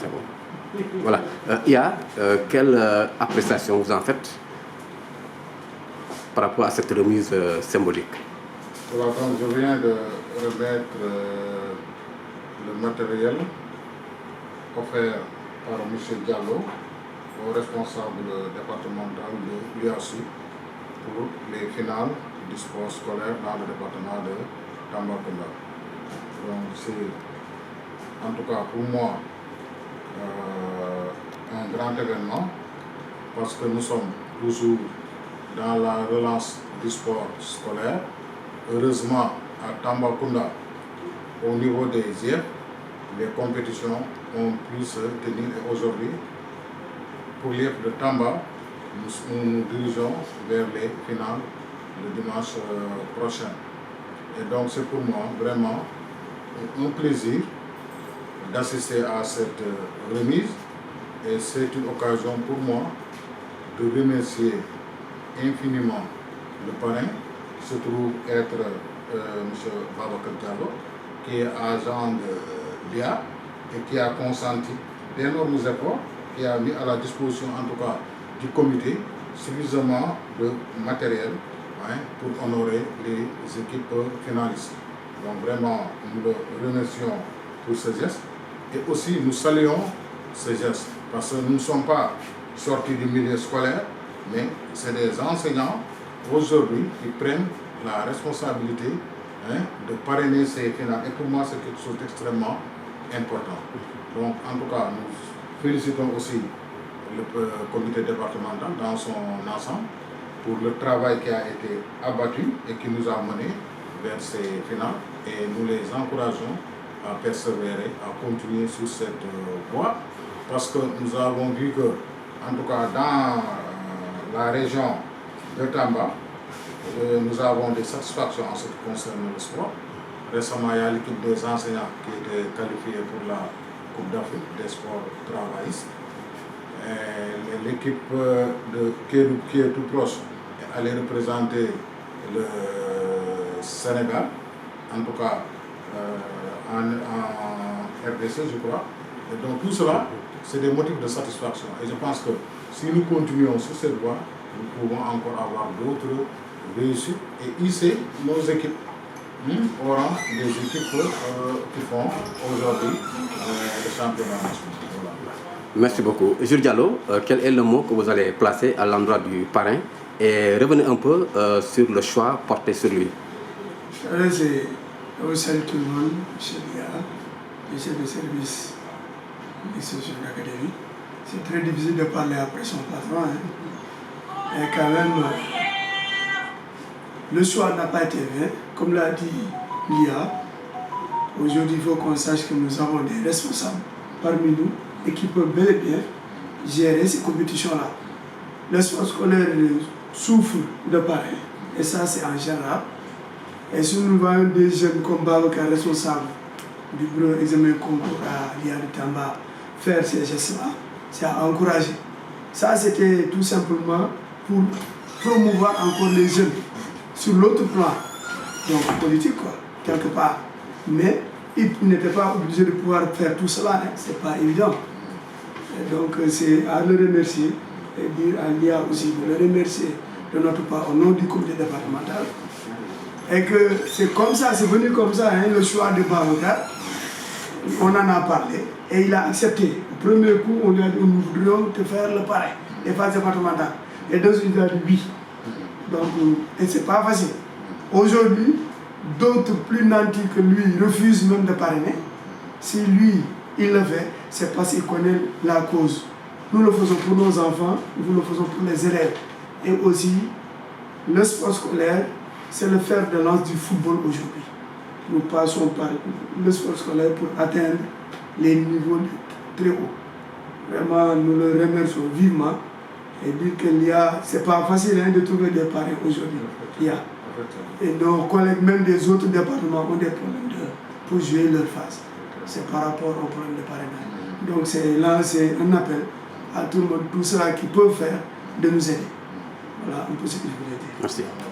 c'est bon. Voilà. Ia, quelle appréciation vous en faites par rapport à cette remise symbolique? Voilà, donc je viens de remettre le matériel offert par M. Diallo au responsable départemental de l'UASU pour les finales du sport scolaire dans le département de Tambacounda. Donc c'est en tout cas pour moi un grand événement parce que nous sommes toujours dans la relance du sport scolaire. Heureusement, à Tambacounda, au niveau des IEF, les compétitions ont pu se tenir et aujourd'hui, pour l'IEF de Tamba, nous nous dirigeons vers les finales le dimanche prochain. Et donc c'est pour moi vraiment un plaisir d'assister à cette remise et c'est une occasion pour moi de remercier infiniment le parrain, qui se trouve être M. Babacar Diallo, qui est agent de l'IA et qui a consenti d'énormes efforts, qui a mis à la disposition en tout cas du comité suffisamment de matériel pour honorer les équipes finalistes. Donc vraiment, nous le remercions pour ce geste et aussi nous saluons ce geste parce que nous ne sommes pas sortis du milieu scolaire, mais c'est des enseignants aujourd'hui qui prennent la responsabilité de parrainer ces finales. Et pour moi, c'est quelque chose d'extrêmement important. Donc, en tout cas, nous félicitons aussi le comité départemental dans son ensemble pour le travail qui a été abattu et qui nous a menés vers ces finales. Et nous les encourageons à persévérer, à continuer sur cette voie, parce que nous avons vu que, en tout cas, dans la région de Tamba, nous avons des satisfactions en ce qui concerne le sport. Récemment, il y a l'équipe des enseignants qui était qualifiée pour la Coupe d'Afrique des sports travaillistes. L'équipe de Kédougou, qui est tout proche, est allée représenter le Sénégal, en tout cas en RDC, je crois. Et donc tout cela, c'est des motifs de satisfaction. Et je pense que si nous continuons sur cette voie, nous pouvons encore avoir d'autres réussites et hisser nos équipes au rang des équipes qui font aujourd'hui le championnat national. Voilà. Merci beaucoup. Jules Diallo, quel est le mot que vous allez placer à l'endroit du parrain et revenez un peu sur le choix porté sur lui? Je salue tout le monde, M. Lia, le chef de service de l'institution d'académie. C'est très difficile de parler après son patron. Et quand même, le choix n'a pas été fait. Comme l'a dit Lia, aujourd'hui il faut qu'on sache que nous avons des responsables parmi nous et qui peuvent bel et bien gérer ces compétitions-là. Le sport scolaire souffre de pareil, et ça c'est en général. Et si nous voyons des jeunes comme Babacar, responsable du bureau examen concours à l'IA de Tamba, faire ces gestes-là, c'est à encourager. Ça c'était tout simplement pour promouvoir encore les jeunes sur l'autre plan, donc politique quoi, quelque part. Mais ils n'étaient pas obligés de pouvoir faire tout cela, c'est pas évident. Et donc c'est à le remercier et dire à l'IA aussi de le remercier de notre part au nom du comité départemental. Et que c'est comme ça, c'est venu comme ça, le choix de Babacar. On en a parlé et il a accepté. Le premier coup, on lui a dit nous voudrions te faire le pareil, les phases départementales. Et deux, il a dit oui. Donc, et c'est pas facile. Aujourd'hui, d'autres plus nantis que lui refusent même de parrainer. Si lui, il le fait, c'est parce qu'il connaît la cause. Nous le faisons pour nos enfants, nous le faisons pour les élèves. Et aussi, le sport scolaire, c'est le fer de lance du football aujourd'hui. Nous passons par le sport scolaire pour atteindre les niveaux très hauts. Vraiment, nous le remercions vivement et dire que c'est pas facile de trouver des parrains aujourd'hui. Et nos collègues, même des autres départements, ont des problèmes pour jouer leur phase. C'est par rapport au problème de parrainage. Donc c'est un appel à tout le monde, tous ceux qui peuvent faire, de nous aider. Voilà un peu ce que je voulais dire. Merci.